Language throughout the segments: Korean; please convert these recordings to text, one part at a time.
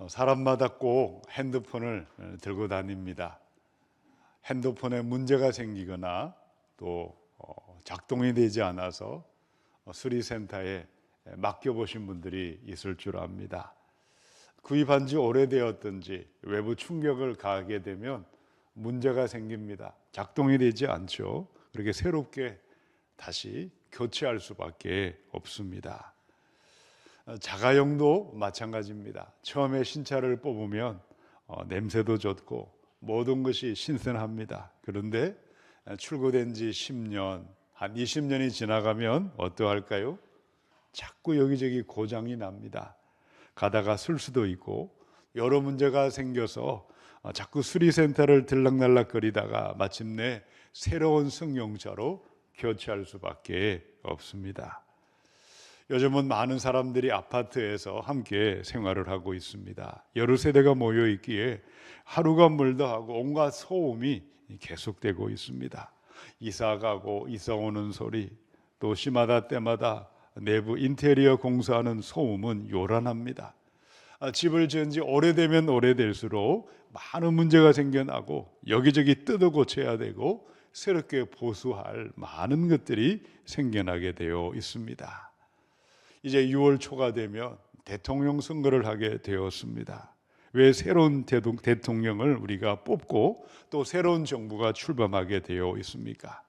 사람마다 꼭 핸드폰을 들고 다닙니다. 핸드폰에 문제가 생기거나 또 작동이 되지 않아서 수리센터에 맡겨보신 분들이 있을 줄 압니다. 구입한 지 오래되었든지 외부 충격을 가하게 되면 문제가 생깁니다. 작동이 되지 않죠. 그렇게 새롭게 다시 교체할 수밖에 없습니다. 자가용도 마찬가지입니다. 처음에 신차를 뽑으면 냄새도 좋고 모든 것이 신선합니다. 그런데 출고된 지 10년, 한 20년이 지나가면 어떠할까요? 자꾸 여기저기 고장이 납니다. 가다가 쓸 수도 있고 여러 문제가 생겨서 자꾸 수리센터를 들락날락거리다가 마침내 새로운 승용차로 교체할 수밖에 없습니다. 요즘은 많은 사람들이 아파트에서 함께 생활을 하고 있습니다. 여러 세대가 모여 있기에 하루가 멀다 하고 온갖 소음이 계속되고 있습니다. 이사 가고 이사 오는 소리, 또 시마다 때마다 내부 인테리어 공사하는 소음은 요란합니다. 집을 지은 지 오래되면 오래될수록 많은 문제가 생겨나고 여기저기 뜯어 고쳐야 되고 새롭게 보수할 많은 것들이 생겨나게 되어 있습니다. 이제 6월 초가 되면 대통령 선거를 하게 되었습니다. 왜 새로운 대통령을 우리가 뽑고 또 새로운 정부가 출범하게 되어 있습니까?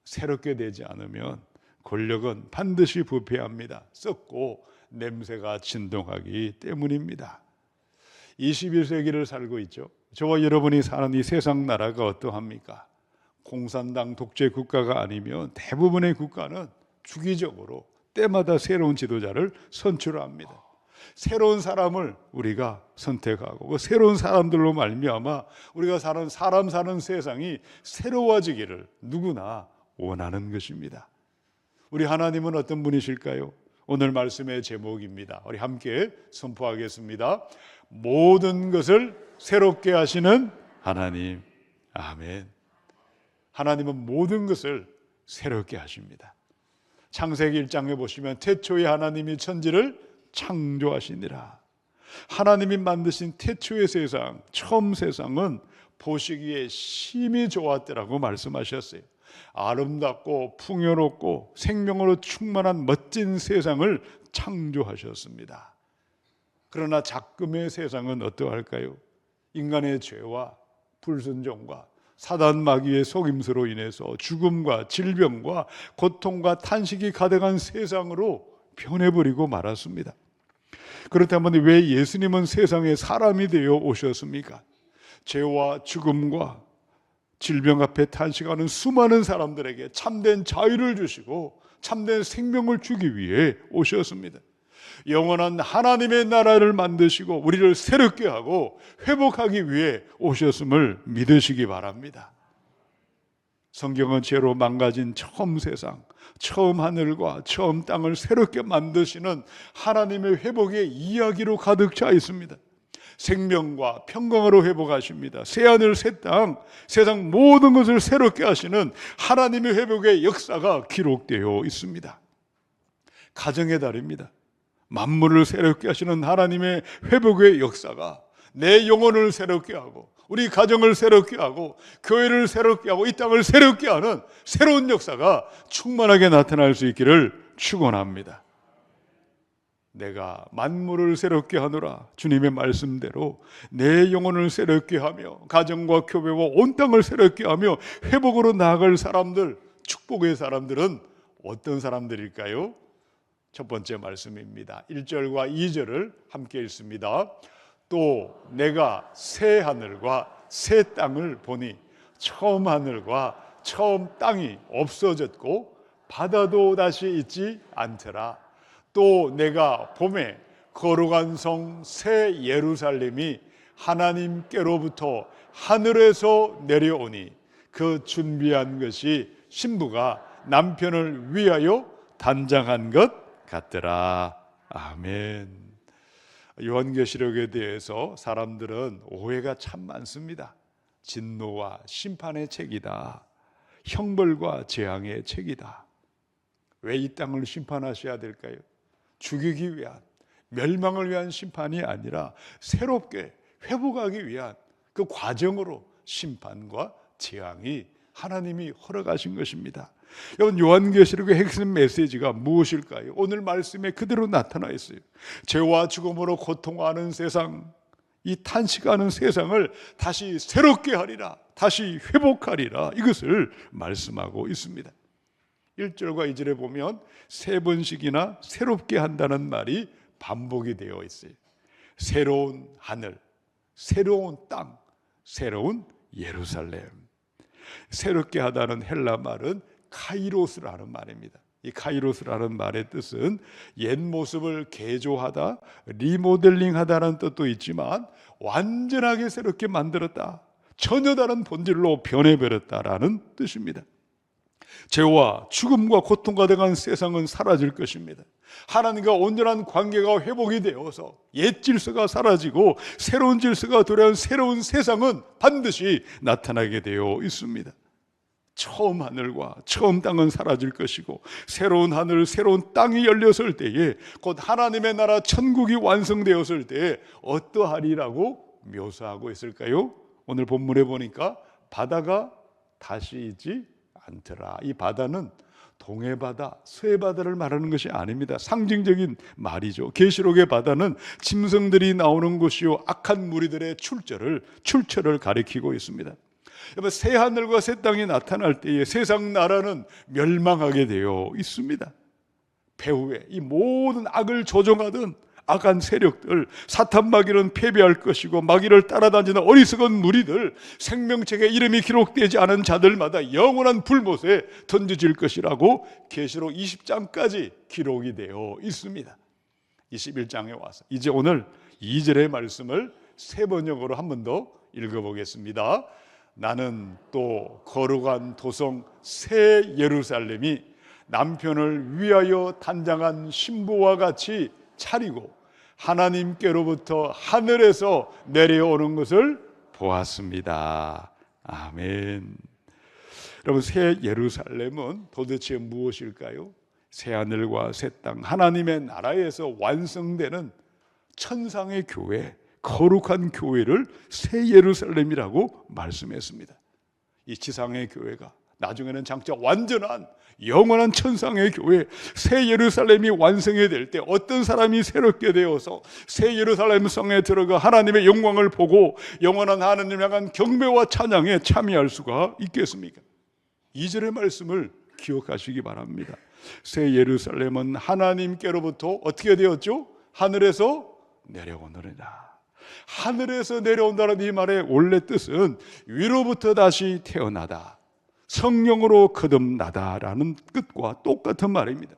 새롭게 되지 않으면 권력은 반드시 부패합니다. 썩고 냄새가 진동하기 때문입니다. 21세기를 살고 있죠. 저와 여러분이 사는 이 세상 나라가 어떠합니까? 공산당 독재 국가가 아니면 대부분의 국가는 주기적으로 때마다 새로운 지도자를 선출합니다. 새로운 사람을 우리가 선택하고 그 새로운 사람들로 말미암아 우리가 사람 사는 세상이 새로워지기를 누구나 원하는 것입니다. 우리 하나님은 어떤 분이실까요? 오늘 말씀의 제목입니다. 우리 함께 선포하겠습니다. 모든 것을 새롭게 하시는 하나님. 아멘. 하나님은 모든 것을 새롭게 하십니다. 창세기 1장에 보시면 태초에 하나님이 천지를 창조하시니라. 하나님이 만드신 태초의 세상, 처음 세상은 보시기에 심히 좋았더라고 말씀하셨어요. 아름답고 풍요롭고 생명으로 충만한 멋진 세상을 창조하셨습니다. 그러나 작금의 세상은 어떠할까요? 인간의 죄와 불순종과 사단 마귀의 속임수로 인해서 죽음과 질병과 고통과 탄식이 가득한 세상으로 변해버리고 말았습니다. 그렇다면 왜 예수님은 세상에 사람이 되어 오셨습니까? 죄와 죽음과 질병 앞에 탄식하는 수많은 사람들에게 참된 자유를 주시고 참된 생명을 주기 위해 오셨습니다. 영원한 하나님의 나라를 만드시고 우리를 새롭게 하고 회복하기 위해 오셨음을 믿으시기 바랍니다. 성경은 죄로 망가진 처음 세상, 처음 하늘과 처음 땅을 새롭게 만드시는 하나님의 회복의 이야기로 가득 차 있습니다. 생명과 평강으로 회복하십니다. 새하늘 새 땅, 세상 모든 것을 새롭게 하시는 하나님의 회복의 역사가 기록되어 있습니다. 가정의 달입니다. 만물을 새롭게 하시는 하나님의 회복의 역사가 내 영혼을 새롭게 하고 우리 가정을 새롭게 하고 교회를 새롭게 하고 이 땅을 새롭게 하는 새로운 역사가 충만하게 나타날 수 있기를 축원합니다. 내가 만물을 새롭게 하노라 주님의 말씀대로 내 영혼을 새롭게 하며 가정과 교회와 온 땅을 새롭게 하며 회복으로 나아갈 사람들, 축복의 사람들은 어떤 사람들일까요? 첫 번째 말씀입니다. 1절과 2절을 함께 읽습니다. 또 내가 새 하늘과 새 땅을 보니 처음 하늘과 처음 땅이 없어졌고 바다도 다시 있지 않더라. 또 내가 봄에 거룩한 성 새 예루살렘이 하나님께로부터 하늘에서 내려오니 그 준비한 것이 신부가 남편을 위하여 단장한 것 같더라. 아멘. 요한계시록에 대해서 사람들은 오해가 참 많습니다. 진노와 심판의 책이다. 형벌과 재앙의 책이다. 왜 이 땅을 심판하셔야 될까요? 죽이기 위한, 멸망을 위한 심판이 아니라 새롭게 회복하기 위한 그 과정으로 심판과 재앙이 하나님이 허락하신 것입니다. 여러분, 요한계시록의 핵심 메시지가 무엇일까요? 오늘 말씀에 그대로 나타나 있어요. 죄와 죽음으로 고통하는 세상, 이 탄식하는 세상을 다시 새롭게 하리라, 다시 회복하리라, 이것을 말씀하고 있습니다. 1절과 2절에 보면 3번씩이나 새롭게 한다는 말이 반복이 되어 있어요. 새로운 하늘, 새로운 땅, 새로운 예루살렘. 새롭게 하다는 헬라 말은 카이로스라는 말입니다. 이 카이로스라는 말의 뜻은 옛 모습을 개조하다, 리모델링하다는 뜻도 있지만 완전하게 새롭게 만들었다, 전혀 다른 본질로 변해버렸다라는 뜻입니다. 죄와 죽음과 고통과 돼간 세상은 사라질 것입니다. 하나님과 온전한 관계가 회복이 되어서 옛 질서가 사라지고 새로운 질서가 도래한 새로운 세상은 반드시 나타나게 되어 있습니다. 처음 하늘과 처음 땅은 사라질 것이고 새로운 하늘, 새로운 땅이 열렸을 때에 곧 하나님의 나라 천국이 완성되었을 때에 어떠하리라고 묘사하고 있을까요? 오늘 본문에 보니까 바다가 다시 있지 않더라. 이 바다는 동해바다, 서해바다를 말하는 것이 아닙니다. 상징적인 말이죠. 계시록의 바다는 짐승들이 나오는 곳이요 악한 무리들의 출처를 가리키고 있습니다. 새 하늘과 새 땅이 나타날 때에 세상 나라는 멸망하게 되어 있습니다. 배후에 이 모든 악을 조종하던 악한 세력들, 사탄 마귀는 패배할 것이고 마귀를 따라다니는 어리석은 무리들, 생명책에 이름이 기록되지 않은 자들마다 영원한 불못에 던져질 것이라고 계시록 20장까지 기록이 되어 있습니다. 21장에 와서 이제 오늘 2절의 말씀을 세 번역으로 한 번 더 읽어보겠습니다. 나는 또 거룩한 도성 새 예루살렘이 남편을 위하여 단장한 신부와 같이 차리고 하나님께로부터 하늘에서 내려오는 것을 보았습니다. 아멘. 여러분, 새 예루살렘은 도대체 무엇일까요? 새 하늘과 새 땅, 하나님의 나라에서 완성되는 천상의 교회, 거룩한 교회를 새 예루살렘이라고 말씀했습니다. 이 지상의 교회가 나중에는 장차 완전한 영원한 천상의 교회 새 예루살렘이 완성이 될 때 어떤 사람이 새롭게 되어서 새 예루살렘 성에 들어가 하나님의 영광을 보고 영원한 하나님을 향한 경배와 찬양에 참여할 수가 있겠습니까? 2절의 말씀을 기억하시기 바랍니다. 새 예루살렘은 하나님께로부터 어떻게 되었죠? 하늘에서 내려오느니라. 하늘에서 내려온다는 이 말의 원래 뜻은 위로부터 다시 태어나다, 성령으로 거듭나다라는 뜻과 똑같은 말입니다.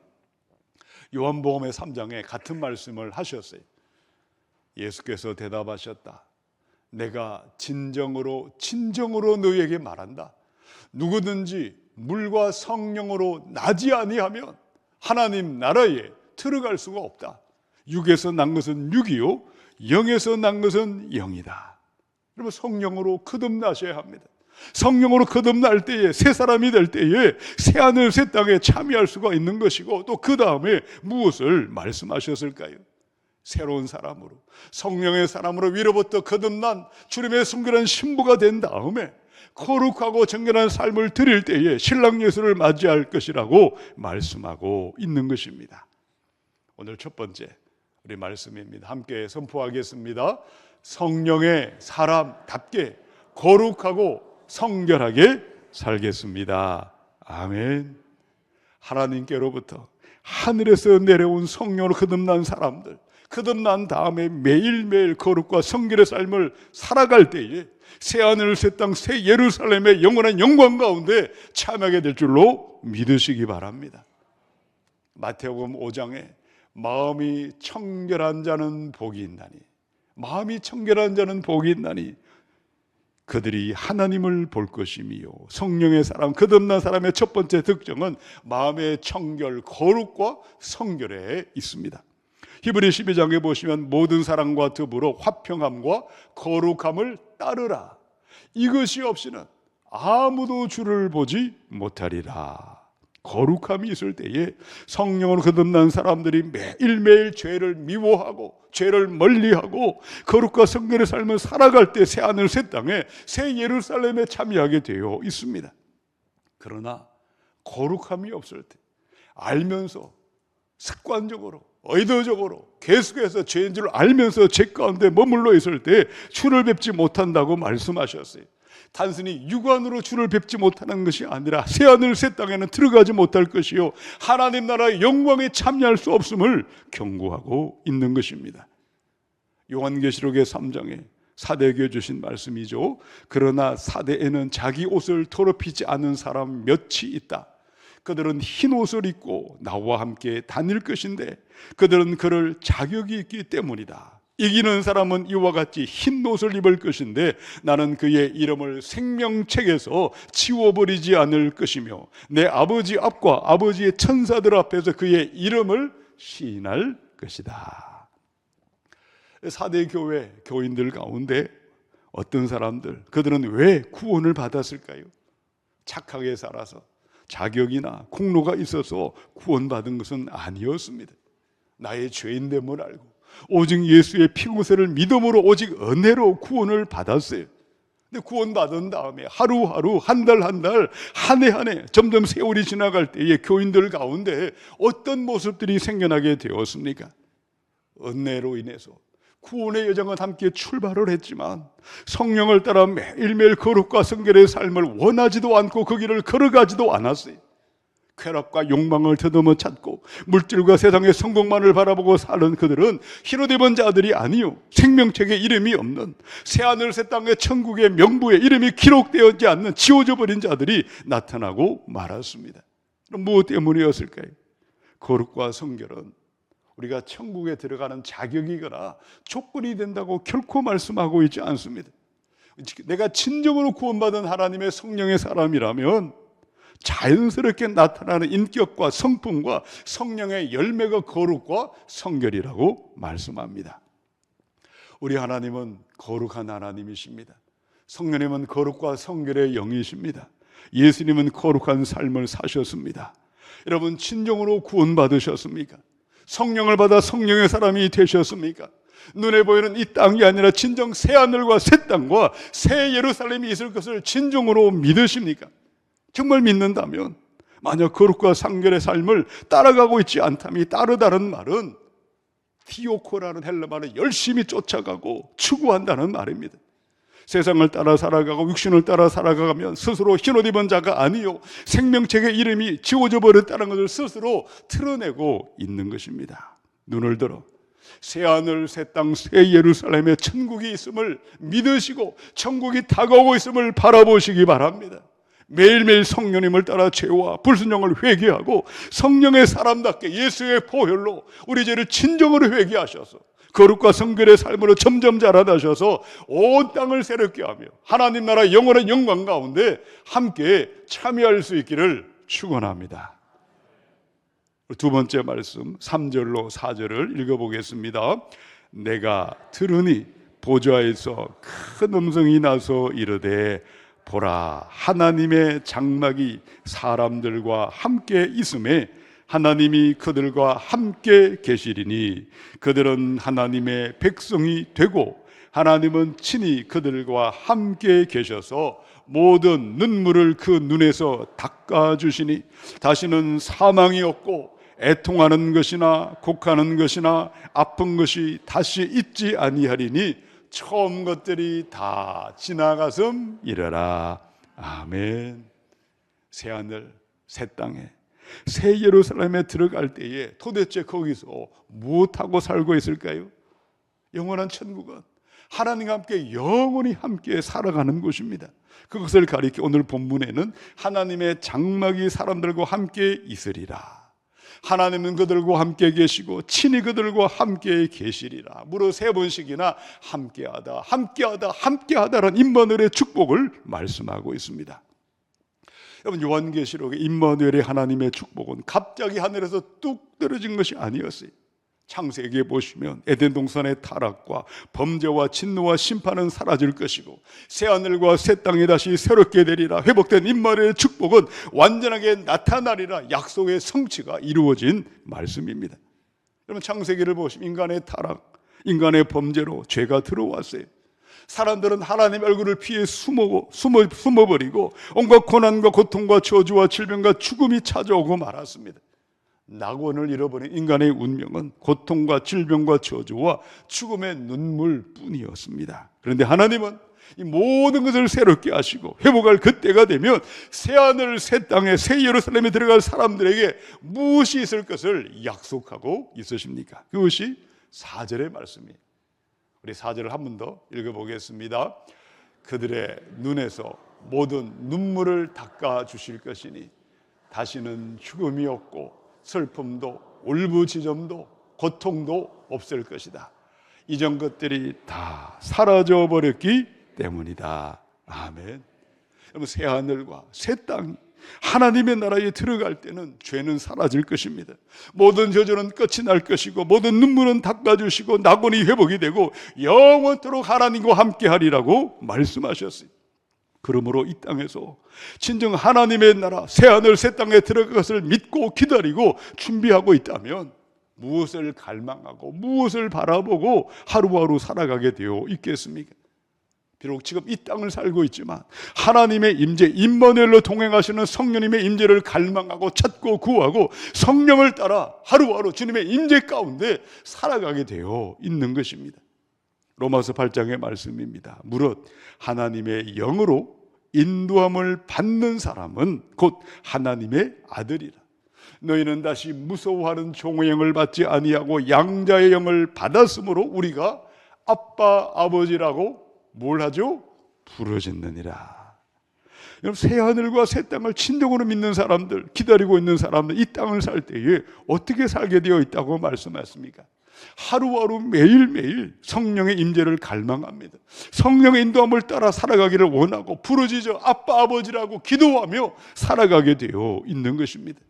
요한복음의 3장에 같은 말씀을 하셨어요. 예수께서 대답하셨다. 내가 진정으로 너희에게 말한다. 누구든지 물과 성령으로 나지 아니하면 하나님 나라에 들어갈 수가 없다. 육에서 난 것은 육이요 영에서 난 것은 영이다. 여러분, 성령으로 거듭나셔야 합니다. 성령으로 거듭날 때에 새 사람이 될 때에 새 하늘 새 땅에 참여할 수가 있는 것이고 또 그 다음에 무엇을 말씀하셨을까요? 새로운 사람으로, 성령의 사람으로 위로부터 거듭난 주님의 순결한 신부가 된 다음에 거룩하고 정결한 삶을 드릴 때에 신랑 예수를 맞이할 것이라고 말씀하고 있는 것입니다. 오늘 첫 번째 우리 말씀입니다. 함께 선포하겠습니다. 성령의 사람답게 거룩하고 성결하게 살겠습니다. 아멘. 하나님께로부터 하늘에서 내려온 성령으로 거듭난 사람들, 거듭난 다음에 매일매일 거룩과 성결의 삶을 살아갈 때에 새 하늘 새 땅 새 예루살렘의 영원한 영광 가운데 참여하게 될 줄로 믿으시기 바랍니다. 마태복음 5장에 마음이 청결한 자는 복이 있나니, 마음이 청결한 자는 복이 있나니 그들이 하나님을 볼 것이며, 성령의 사람, 거듭난 사람의 첫 번째 특징은 마음의 청결, 거룩과 성결에 있습니다. 히브리 12장에 보시면 모든 사람과 더불어 화평함과 거룩함을 따르라. 이것이 없이는 아무도 주를 보지 못하리라. 거룩함이 있을 때에 성령으로 거듭난 사람들이 매일매일 죄를 미워하고 죄를 멀리하고 거룩과 성결의 삶을 살아갈 때 새 하늘 새 땅에 새 예루살렘에 참여하게 되어 있습니다. 그러나 거룩함이 없을 때 알면서 습관적으로 의도적으로 계속해서 죄인 줄 알면서 죄 가운데 머물러 있을 때 주를 뵙지 못한다고 말씀하셨어요. 단순히 육안으로 주를 뵙지 못하는 것이 아니라 새하늘 새 땅에는 들어가지 못할 것이요 하나님 나라의 영광에 참여할 수 없음을 경고하고 있는 것입니다. 요한계시록의 3장에 사대에게 주신 말씀이죠. 그러나 사대에는 자기 옷을 더럽히지 않은 사람 몇이 있다. 그들은 흰 옷을 입고 나와 함께 다닐 것인데 그들은 그럴 자격이 있기 때문이다. 이기는 사람은 이와 같이 흰 옷을 입을 것인데 나는 그의 이름을 생명책에서 지워버리지 않을 것이며 내 아버지 앞과 아버지의 천사들 앞에서 그의 이름을 시인할 것이다. 사대 교회 교인들 가운데 어떤 사람들, 그들은 왜 구원을 받았을까요? 착하게 살아서 자격이나 공로가 있어서 구원받은 것은 아니었습니다. 나의 죄인됨을 알고 오직 예수의 피고세를 믿음으로 오직 은혜로 구원을 받았어요. 근데 구원받은 다음에 하루하루 한 달 한 달 한 해 한 해 점점 세월이 지나갈 때에 교인들 가운데 어떤 모습들이 생겨나게 되었습니까? 은혜로 인해서 구원의 여정은 함께 출발을 했지만 성령을 따라 매일매일 거룩과 성결의 삶을 원하지도 않고 그 길을 걸어가지도 않았어요. 쾌락과 욕망을 더듬어 찾고 물질과 세상의 성공만을 바라보고 사는 그들은 흰옷 입은 자들이 아니요 생명책에 이름이 없는 새하늘 새 땅의 천국의 명부에 이름이 기록되어지 않는 지워져 버린 자들이 나타나고 말았습니다. 그럼 무엇 때문이었을까요? 거룩과 성결은 우리가 천국에 들어가는 자격이거나 조건이 된다고 결코 말씀하고 있지 않습니다. 내가 진정으로 구원받은 하나님의 성령의 사람이라면 자연스럽게 나타나는 인격과 성품과 성령의 열매가 거룩과 성결이라고 말씀합니다. 우리 하나님은 거룩한 하나님이십니다. 성령님은 거룩과 성결의 영이십니다. 예수님은 거룩한 삶을 사셨습니다. 여러분 진정으로 구원받으셨습니까? 성령을 받아 성령의 사람이 되셨습니까? 눈에 보이는 이 땅이 아니라 진정 새 하늘과 새 땅과 새 예루살렘이 있을 것을 진정으로 믿으십니까? 정말 믿는다면 만약 거룩과 성결의 삶을 따라가고 있지 않다면 따르다는 말은 티오코라는 헬라 말은 열심히 쫓아가고 추구한다는 말입니다. 세상을 따라 살아가고 육신을 따라 살아가면 스스로 흰옷 입은 자가 아니요 생명책의 이름이 지워져 버렸다는 것을 스스로 틀어내고 있는 것입니다. 눈을 들어 새하늘 새 땅 새 예루살렘에 천국이 있음을 믿으시고 천국이 다가오고 있음을 바라보시기 바랍니다. 매일매일 성령님을 따라 죄와 불순종을 회개하고 성령의 사람답게 예수의 보혈로 우리 죄를 진정으로 회개하셔서 거룩과 성결의 삶으로 점점 자라나셔서 온 땅을 새롭게 하며 하나님 나라 영원한 영광 가운데 함께 참여할 수 있기를 축원합니다. 두 번째 말씀 3절로 4절을 읽어보겠습니다. 내가 들으니 보좌에서 큰 음성이 나서 이르되 보라 하나님의 장막이 사람들과 함께 있음에 하나님이 그들과 함께 계시리니 그들은 하나님의 백성이 되고 하나님은 친히 그들과 함께 계셔서 모든 눈물을 그 눈에서 닦아주시니 다시는 사망이 없고 애통하는 것이나 곡하는 것이나 아픈 것이 다시 있지 아니하리니 처음 것들이 다 지나갔음이러라. 아멘. 새하늘 새 땅에 새 예루살렘에 들어갈 때에 도대체 거기서 무엇하고 살고 있을까요? 영원한 천국은 하나님과 함께 영원히 함께 살아가는 곳입니다. 그것을 가리켜 오늘 본문에는 하나님의 장막이 사람들과 함께 있으리라. 하나님은 그들과 함께 계시고 친히 그들과 함께 계시리라. 무려 3번씩이나 함께하다 함께하다 함께하다라는 임마누엘의 축복을 말씀하고 있습니다. 여러분 요한계시록의 임마누엘의 하나님의 축복은 갑자기 하늘에서 뚝 떨어진 것이 아니었어요. 창세기에 보시면 에덴 동산의 타락과 범죄와 진노와 심판은 사라질 것이고 새하늘과 새 땅이 다시 새롭게 되리라. 회복된 임마누엘의 축복은 완전하게 나타나리라. 약속의 성취가 이루어진 말씀입니다. 여러분, 창세기를 보시면 인간의 타락, 인간의 범죄로 죄가 들어왔어요. 사람들은 하나님의 얼굴을 피해 숨어버리고 온갖 고난과 고통과 저주와 질병과 죽음이 찾아오고 말았습니다. 낙원을 잃어버린 인간의 운명은 고통과 질병과 저주와 죽음의 눈물뿐이었습니다. 그런데 하나님은 이 모든 것을 새롭게 하시고 회복할 그때가 되면 새하늘 새 땅에 새 예루살렘에 들어갈 사람들에게 무엇이 있을 것을 약속하고 있으십니까? 그것이 4절의 말씀이에요. 우리 4절을 한 번 더 읽어보겠습니다. 그들의 눈에서 모든 눈물을 닦아 주실 것이니 다시는 죽음이 없고 슬픔도 울부짖음도 고통도 없을 것이다. 이전 것들이 다 사라져 버렸기 때문이다. 아멘. 여러분, 새 하늘과 새 땅이 하나님의 나라에 들어갈 때는 죄는 사라질 것입니다. 모든 저주는 끝이 날 것이고 모든 눈물은 닦아주시고 낙원이 회복이 되고 영원토록 하나님과 함께하리라고 말씀하셨어요. 그러므로 이 땅에서 진정 하나님의 나라 새하늘 새 땅에 들어갈 것을 믿고 기다리고 준비하고 있다면 무엇을 갈망하고 무엇을 바라보고 하루하루 살아가게 되어 있겠습니까? 비록 지금 이 땅을 살고 있지만 하나님의 임재, 임마누엘로 동행하시는 성령님의 임재를 갈망하고 찾고 구하고 성령을 따라 하루하루 주님의 임재 가운데 살아가게 되어 있는 것입니다. 로마서 8장의 말씀입니다. 무릇 하나님의 영으로 인도함을 받는 사람은 곧 하나님의 아들이라. 너희는 다시 무서워하는 종의 영을 받지 아니하고 양자의 영을 받았으므로 우리가 아빠 아버지라고 뭘 하죠? 부르짖느니라. 여러분, 새 하늘과 새 땅을 진정으로 믿는 사람들, 기다리고 있는 사람들, 이 땅을 살 때에 어떻게 살게 되어 있다고 말씀하십니까? 하루하루 매일매일 성령의 임재를 갈망합니다. 성령의 인도함을 따라 살아가기를 원하고 부르짖어 아빠 아버지라고 기도하며 살아가게 되어 있는 것입니다.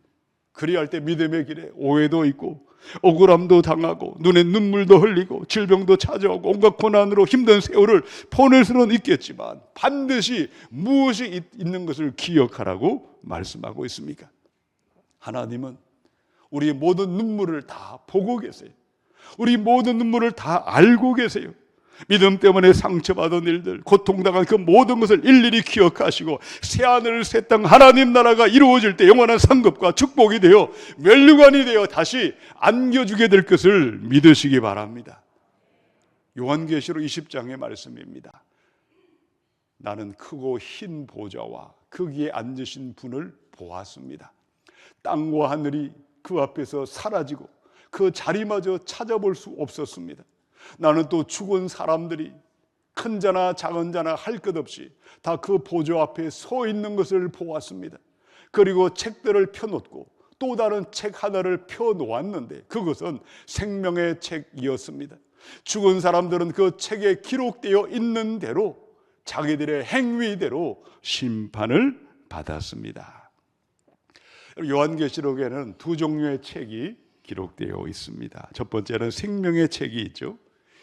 그리할 때 믿음의 길에 오해도 있고 억울함도 당하고 눈에 눈물도 흘리고 질병도 찾아오고 온갖 고난으로 힘든 세월을 보낼 수는 있겠지만 반드시 무엇이 있는 것을 기억하라고 말씀하고 있습니까? 하나님은 우리 모든 눈물을 다 보고 계세요. 우리 모든 눈물을 다 알고 계세요. 믿음 때문에 상처받은 일들, 고통당한 그 모든 것을 일일이 기억하시고 새하늘 새 땅 하나님 나라가 이루어질 때 영원한 상급과 축복이 되어 면류관이 되어 다시 안겨주게 될 것을 믿으시기 바랍니다. 요한계시록 20장의 말씀입니다. 나는 크고 흰 보좌와 거기에 앉으신 분을 보았습니다. 땅과 하늘이 그 앞에서 사라지고 그 자리마저 찾아볼 수 없었습니다. 나는 또 죽은 사람들이 큰 자나 작은 자나 할 것 없이 다 그 보좌 앞에 서 있는 것을 보았습니다. 그리고 책들을 펴놓고 또 다른 책 하나를 펴놓았는데 그것은 생명의 책이었습니다. 죽은 사람들은 그 책에 기록되어 있는 대로 자기들의 행위대로 심판을 받았습니다. 요한계시록에는 두 종류의 책이 기록되어 있습니다. 첫 번째는 생명의 책이 있죠.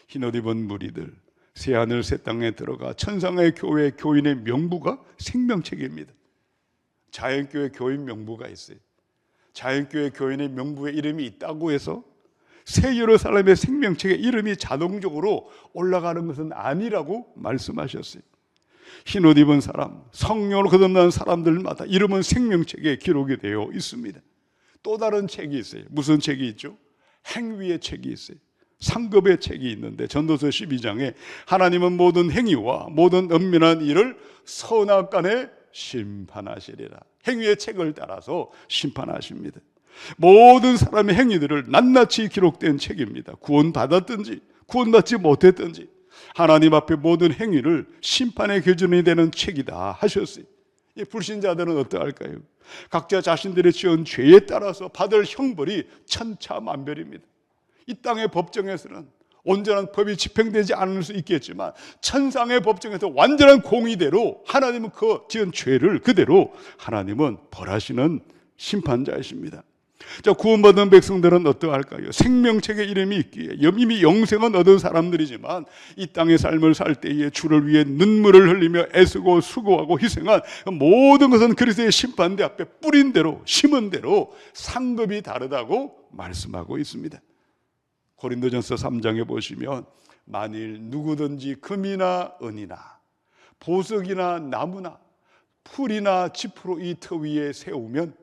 흰옷 입은 무리들 새하늘 새 땅에 들어가 천상의 교회 교인의 명부가 생명책입니다. 자연교회 교인 명부가 있어요. 자연교회 교인의 명부에 이름이 있다고 해서 새 예루살렘의 생명책에 이름이 자동적으로 올라가는 것은 아니라고 말씀하셨어요. 흰옷 입은 사람, 성령으로 거듭난 사람들마다 이름은 생명책에 기록이 되어 있습니다. 또 다른 책이 있어요. 무슨 책이 있죠? 행위의 책이 있어요. 상급의 책이 있는데 전도서 12장에 하나님은 모든 행위와 모든 은밀한 일을 선악간에 심판하시리라. 행위의 책을 따라서 심판하십니다. 모든 사람의 행위들을 낱낱이 기록된 책입니다. 구원받았든지 구원받지 못했든지 하나님 앞에 모든 행위를 심판의 기준이 되는 책이다 하셨어요. 이 불신자들은 어떠할까요? 각자 자신들이 지은 죄에 따라서 받을 형벌이 천차만별입니다. 이 땅의 법정에서는 온전한 법이 집행되지 않을 수 있겠지만 천상의 법정에서 완전한 공의대로 하나님은 그 지은 죄를 그대로 하나님은 벌하시는 심판자이십니다. 자, 구원받은 백성들은 어떠할까요? 생명책에 이름이 있기에 이미 영생은 얻은 사람들이지만 이 땅의 삶을 살 때에 주를 위해 눈물을 흘리며 애쓰고 수고하고 희생한 모든 것은 그리스도의 심판대 앞에 뿌린 대로 심은 대로 상급이 다르다고 말씀하고 있습니다. 고린도전서 3장에 보시면 만일 누구든지 금이나 은이나 보석이나 나무나 풀이나 짚으로 이 터 위에 세우면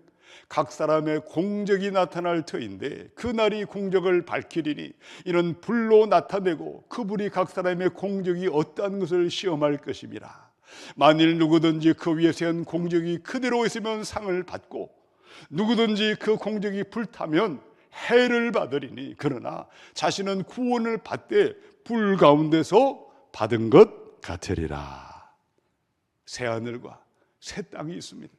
각 사람의 공적이 나타날 터인데 그날이 공적을 밝히리니 이는 불로 나타내고 그 불이 각 사람의 공적이 어떠한 것을 시험할 것임이라. 만일 누구든지 그 위에 세운 공적이 그대로 있으면 상을 받고 누구든지 그 공적이 불타면 해를 받으리니 그러나 자신은 구원을 받되 불 가운데서 받은 것 같으리라. 새하늘과 새 땅이 있습니다.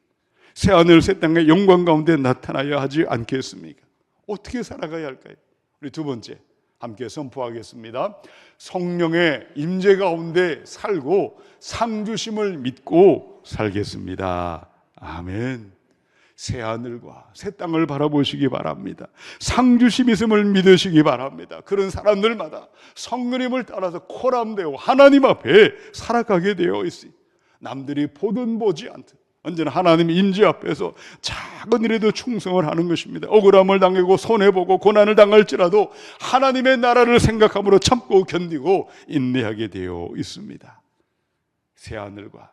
새하늘 새 땅의 영광 가운데 나타나야 하지 않겠습니까? 어떻게 살아가야 할까요? 우리 두 번째 함께 선포하겠습니다. 성령의 임재 가운데 살고 상 주심을 믿고 살겠습니다. 아멘. 새하늘과 새 땅을 바라보시기 바랍니다. 상 주심 있음을 믿으시기 바랍니다. 그런 사람들마다 성령님을 따라서 코람되어 하나님 앞에 살아가게 되어 있으니 남들이 보든 보지 않든 언제나 하나님 임재 앞에서 작은 일에도 충성을 하는 것입니다. 억울함을 당하고 손해보고 고난을 당할지라도 하나님의 나라를 생각함으로 참고 견디고 인내하게 되어 있습니다. 새하늘과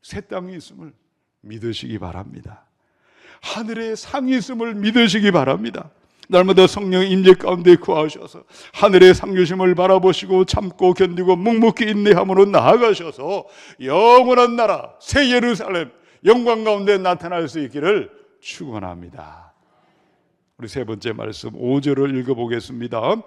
새 땅이 있음을 믿으시기 바랍니다. 하늘에 상이 있음을 믿으시기 바랍니다. 날마다 성령의 임재 가운데 거하셔서 하늘의 상주심을 바라보시고 참고 견디고 묵묵히 인내함으로 나아가셔서 영원한 나라 새 예루살렘 영광 가운데 나타날 수 있기를 축원합니다. 우리 세 번째 말씀 5절을 읽어보겠습니다.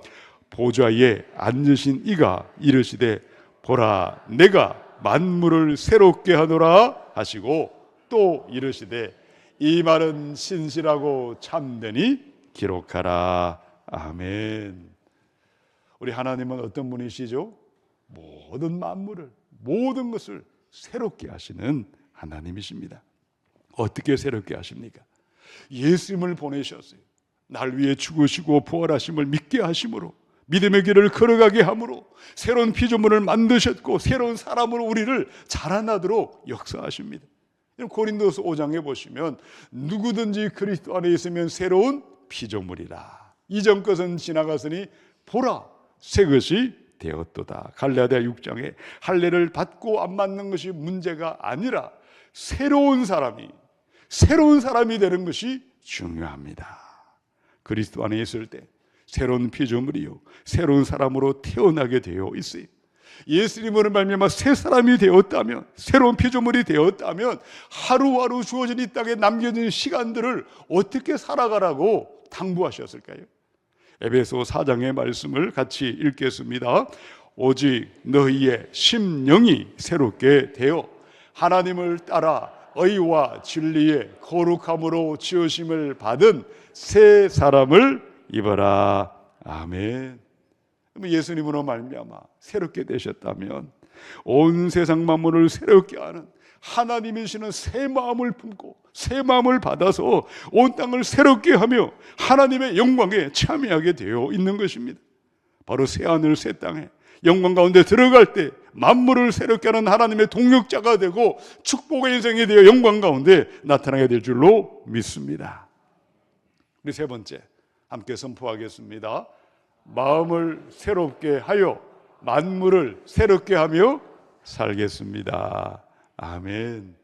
보좌에 앉으신 이가 이르시되 보라 내가 만물을 새롭게 하노라 하시고 또 이르시되 이 말은 신실하고 참되니 기록하라. 아멘. 우리 하나님은 어떤 분이시죠? 모든 만물을 모든 것을 새롭게 하시는 하나님이십니다. 어떻게 새롭게 하십니까? 예수님을 보내셨어요. 날 위해 죽으시고 부활하심을 믿게 하심으로 믿음의 길을 걸어가게 함으로 새로운 피조물을 만드셨고 새로운 사람으로 우리를 자라나도록 역사하십니다. 고린도서 5장에 보시면 누구든지 그리스도 안에 있으면 새로운 피조물이라. 이전 것은 지나갔으니 보라 새 것이 되었도다. 갈라디아 6장에 할례를 받고 안 받는 것이 문제가 아니라 새로운 사람이 되는 것이 중요합니다. 그리스도 안에 있을 때 새로운 피조물이요 새로운 사람으로 태어나게 되어 있어요. 예수님으로 말미암아 새 사람이 되었다면 새로운 피조물이 되었다면 하루하루 주어진 이 땅에 남겨진 시간들을 어떻게 살아가라고 당부하셨을까요? 에베소 4장의 말씀을 같이 읽겠습니다. 오직 너희의 심령이 새롭게 되어 하나님을 따라 의와 진리의 거룩함으로 지으심을 받은 새 사람을 입어라. 아멘. 예수님으로 말미암아 새롭게 되셨다면 온 세상 만물을 새롭게 하는 하나님이시는 새 마음을 품고 새 마음을 받아서 온 땅을 새롭게 하며 하나님의 영광에 참여하게 되어 있는 것입니다. 바로 새하늘 새 땅에 영광 가운데 들어갈 때 만물을 새롭게 하는 하나님의 동력자가 되고 축복의 인생이 되어 영광 가운데 나타나게 될 줄로 믿습니다. 우리 세 번째 함께 선포하겠습니다. 마음을 새롭게 하여 만물을 새롭게 하며 살겠습니다. 아멘.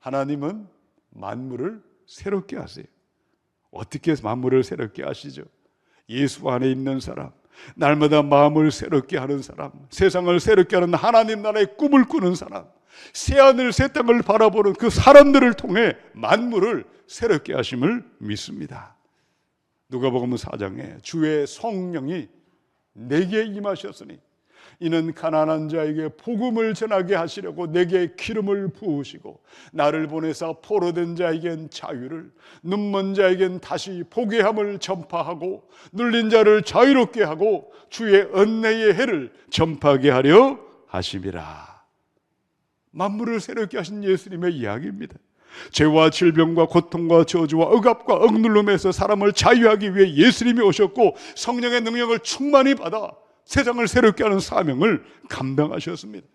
하나님은 만물을 새롭게 하세요. 어떻게 만물을 새롭게 하시죠? 예수 안에 있는 사람, 날마다 마음을 새롭게 하는 사람, 세상을 새롭게 하는 하나님 나라의 꿈을 꾸는 사람, 새하늘 새 땅을 바라보는 그 사람들을 통해 만물을 새롭게 하심을 믿습니다. 누가복음 4장에 주의 성령이 내게 임하셨으니 이는 가난한 자에게 복음을 전하게 하시려고 내게 기름을 부으시고 나를 보내사 포로된 자에겐 자유를 눈먼 자에겐 다시 보게 함을 전파하고 눌린 자를 자유롭게 하고 주의 은혜의 해를 전파하게 하려 하심이라. 만물을 새롭게 하신 예수님의 이야기입니다. 죄와 질병과 고통과 저주와 억압과 억눌림에서 사람을 자유하기 위해 예수님이 오셨고 성령의 능력을 충만히 받아 세상을 새롭게 하는 사명을 감당하셨습니다.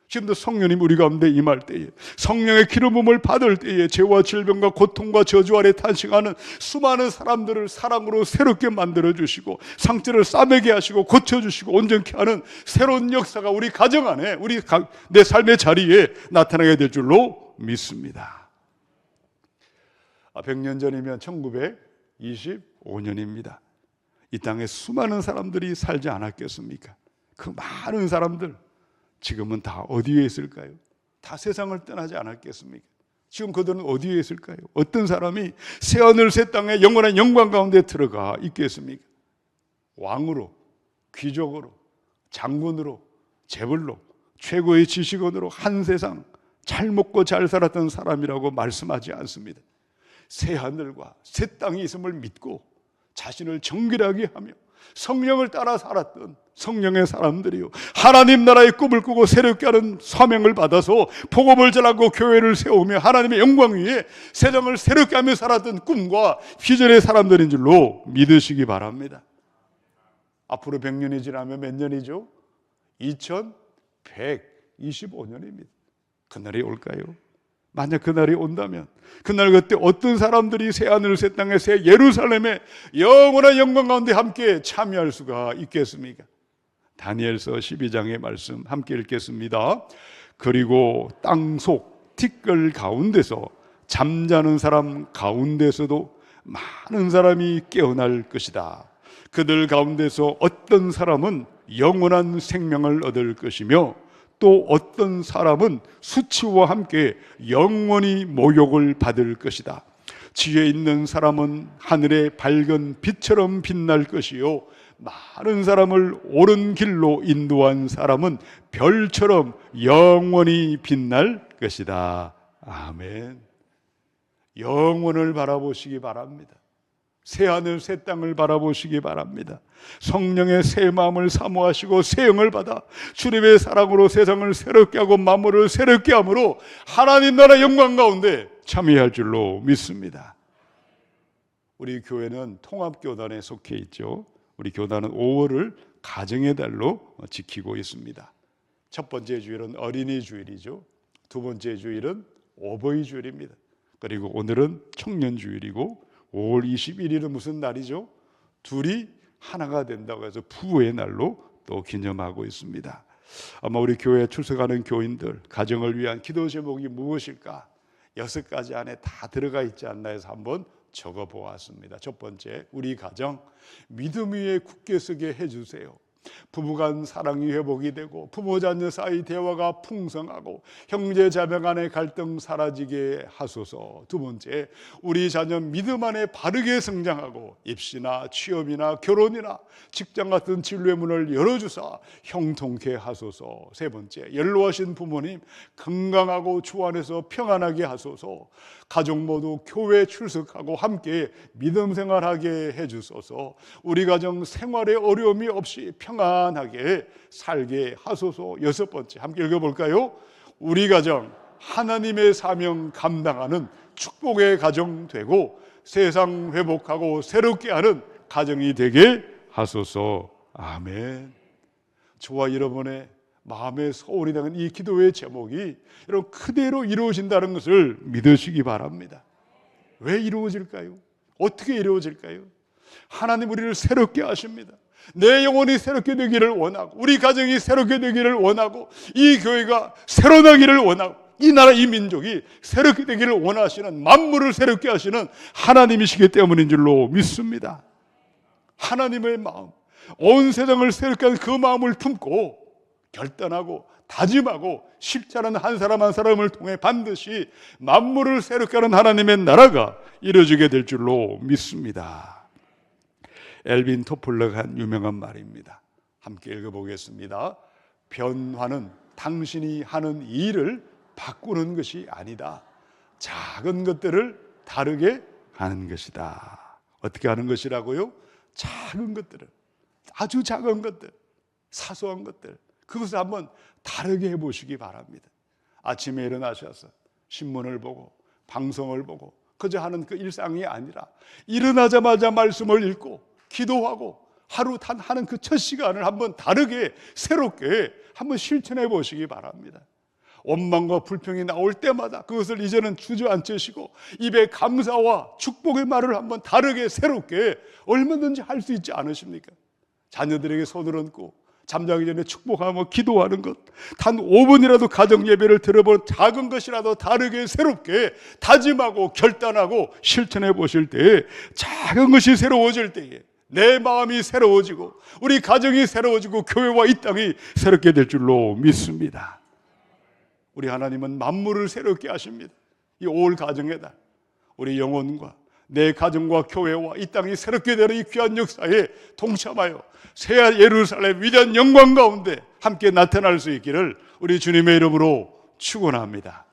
지금도 성령님 우리 가운데 임할 때에, 성령의 기름 부음을 받을 때에 죄와 질병과 고통과 저주 아래 탄식하는 수많은 사람들을 사랑으로 새롭게 만들어 주시고 상처를 싸매게 하시고 고쳐주시고 온전케 하는 새로운 역사가 우리 가정 안에, 내 삶의 자리에 나타나게 될 줄로 믿습니다. 100년 전이면 1925년입니다. 이 땅에 수많은 사람들이 살지 않았겠습니까? 그 많은 사람들 지금은 다 어디에 있을까요? 다 세상을 떠나지 않았겠습니까? 지금 그들은 어디에 있을까요? 어떤 사람이 새하늘 새 땅에 영원한 영광 가운데 들어가 있겠습니까? 왕으로, 귀족으로, 장군으로, 재벌로, 최고의 지식원으로 한 세상 잘 먹고 잘 살았던 사람이라고 말씀하지 않습니다. 새하늘과 새 땅이 있음을 믿고 자신을 정결하게 하며 성령을 따라 살았던 성령의 사람들이요, 하나님 나라의 꿈을 꾸고 새롭게 하는 사명을 받아서 복음을 전하고 교회를 세우며 하나님의 영광 위에 세상을 새롭게 하며 살았던 꿈과 비전의 사람들인 줄로 믿으시기 바랍니다. 앞으로 100년이 지나면 몇 년이죠? 2125년입니다. 그날이 올까요? 만약 그날이 온다면 그날 그때 어떤 사람들이 새하늘 새 땅에 새 예루살렘의 영원한 영광 가운데 함께 참여할 수가 있겠습니까? 다니엘서 12장의 말씀 함께 읽겠습니다. 그리고 땅속 티끌 가운데서 잠자는 사람 가운데서도 많은 사람이 깨어날 것이다. 그들 가운데서 어떤 사람은 영원한 생명을 얻을 것이며 또 어떤 사람은 수치와 함께 영원히 모욕을 받을 것이다. 지혜 있는 사람은 하늘의 밝은 빛처럼 빛날 것이요, 많은 사람을 옳은 길로 인도한 사람은 별처럼 영원히 빛날 것이다. 아멘. 영원을 바라보시기 바랍니다. 새하늘 새 땅을 바라보시기 바랍니다. 성령의 새 마음을 사모하시고 새 영을 받아 주님의 사랑으로 세상을 새롭게 하고 만물을 새롭게 함으로 하나님 나라 영광 가운데 참여할 줄로 믿습니다. 우리 교회는 통합교단에 속해 있죠. 우리 교단은 5월을 가정의 달로 지키고 있습니다. 첫 번째 주일은 어린이 주일이죠. 두 번째 주일은 어버이 주일입니다. 그리고 오늘은 청년 주일이고 5월 21일은 무슨 날이죠? 둘이 하나가 된다고 해서 부부의 날로 또 기념하고 있습니다. 아마 우리 교회에 출석하는 교인들 가정을 위한 기도 제목이 무엇일까? 6가지 안에 다 들어가 있지 않나 해서 한번 적어보았습니다. 첫 번째, 우리 가정 믿음 위에 굳게 서게 해주세요. 부부간 사랑이 회복이 되고 부모 자녀 사이 대화가 풍성하고 형제 자매 간의 갈등 사라지게 하소서. 두 번째, 우리 자녀 믿음 안에 바르게 성장하고 입시나 취업이나 결혼이나 직장 같은 진로의 문을 열어주사 형통케 하소서. 세 번째, 연로하신 부모님 건강하고 주 안에서 평안하게 하소서. 가족 모두 교회 출석하고 함께 믿음 생활하게 해주소서. 우리 가정 생활에 어려움이 없이 평안하게 살게 하소서. 여섯 번째, 함께 읽어볼까요? 우리 가정 하나님의 사명 감당하는 축복의 가정 되고 세상 회복하고 새롭게 하는 가정이 되게 하소서. 아멘. 저와 여러분의 마음의 소원이 되는 이 기도의 제목이 여러분 그대로 이루어진다는 것을 믿으시기 바랍니다. 왜 이루어질까요? 어떻게 이루어질까요? 하나님 우리를 새롭게 하십니다. 내 영혼이 새롭게 되기를 원하고 우리 가정이 새롭게 되기를 원하고 이 교회가 새로 나기를 원하고 이 나라 이 민족이 새롭게 되기를 원하시는, 만물을 새롭게 하시는 하나님이시기 때문인 줄로 믿습니다. 하나님의 마음, 온 세상을 새롭게 하는 그 마음을 품고 결단하고 다짐하고 십자라는 한 사람 한 사람을 통해 반드시 만물을 새롭게 하는 하나님의 나라가 이루어지게 될 줄로 믿습니다. 엘빈 토플러가 한 유명한 말입니다. 함께 읽어보겠습니다. 변화는 당신이 하는 일을 바꾸는 것이 아니다. 작은 것들을 다르게 하는 것이다. 어떻게 하는 것이라고요? 작은 것들을, 아주 작은 것들, 사소한 것들, 그것을 한번 다르게 해보시기 바랍니다. 아침에 일어나셔서 신문을 보고 방송을 보고 그저 하는 그 일상이 아니라 일어나자마자 말씀을 읽고 기도하고 하루 하는 그 첫 시간을 한번 다르게 새롭게 한번 실천해 보시기 바랍니다. 원망과 불평이 나올 때마다 그것을 이제는 주저앉으시고 입에 감사와 축복의 말을 한번 다르게 새롭게 얼마든지 할 수 있지 않으십니까? 자녀들에게 손을 얹고 잠자기 전에 축복하며 기도하는 것, 단 5분이라도 가정 예배를 들어본 작은 것이라도 다르게 새롭게 다짐하고 결단하고 실천해 보실 때 작은 것이 새로워질 때에 내 마음이 새로워지고 우리 가정이 새로워지고 교회와 이 땅이 새롭게 될 줄로 믿습니다. 우리 하나님은 만물을 새롭게 하십니다. 이 5월 가정에다 우리 영혼과 내 가정과 교회와 이 땅이 새롭게 되는 이 귀한 역사에 동참하여 새 예루살렘 위대한 영광 가운데 함께 나타날 수 있기를 우리 주님의 이름으로 축원합니다.